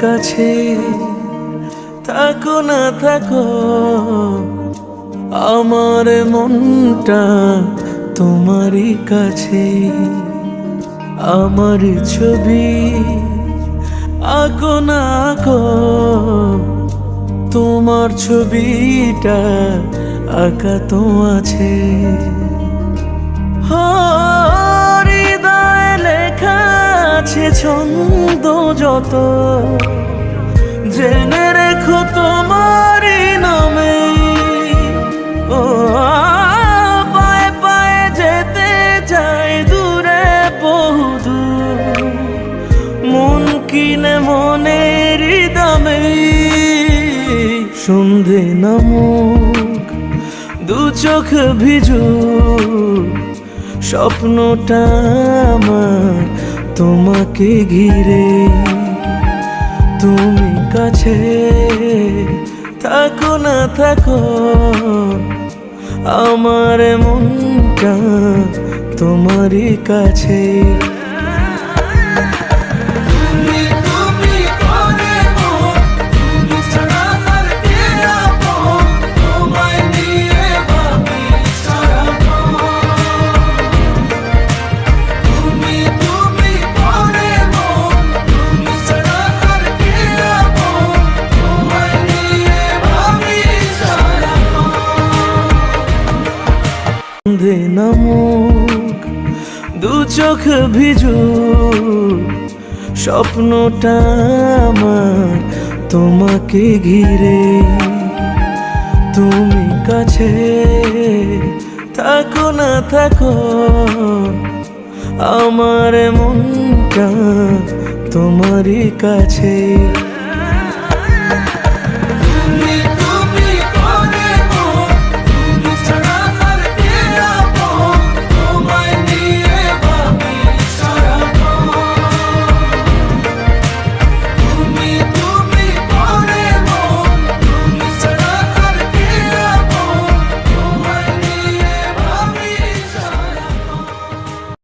কাছে থাকো না থাকো, আমার মনটা তোমারই কাছে। আমার ছবি আঁকো না আঁকো, তোমার ছবিটা আঁকা তো আছে। হৃদয়ে লেখা আছে ছন্দ যত, জেনে রেখো তোমারই নামে। ও পায়ে পায়ে যেতে চাই দূরে বহুদূর, মন কিনে মনের দামে। সন্ধে নামুক দু চোখ ভিজু, স্বপ্নটা আমার তোমাকে ঘিরে। তুমি কাছে থাকো না থাকো, আমার মনটা তোমারই কাছে। সন্ধে নামুক দু চোখ ভিজু, স্বপ্নটা আমার তোমাকে ঘিরে। তুমি কাছে থাকো না থাকো, আমার মনটা তোমারই কাছে।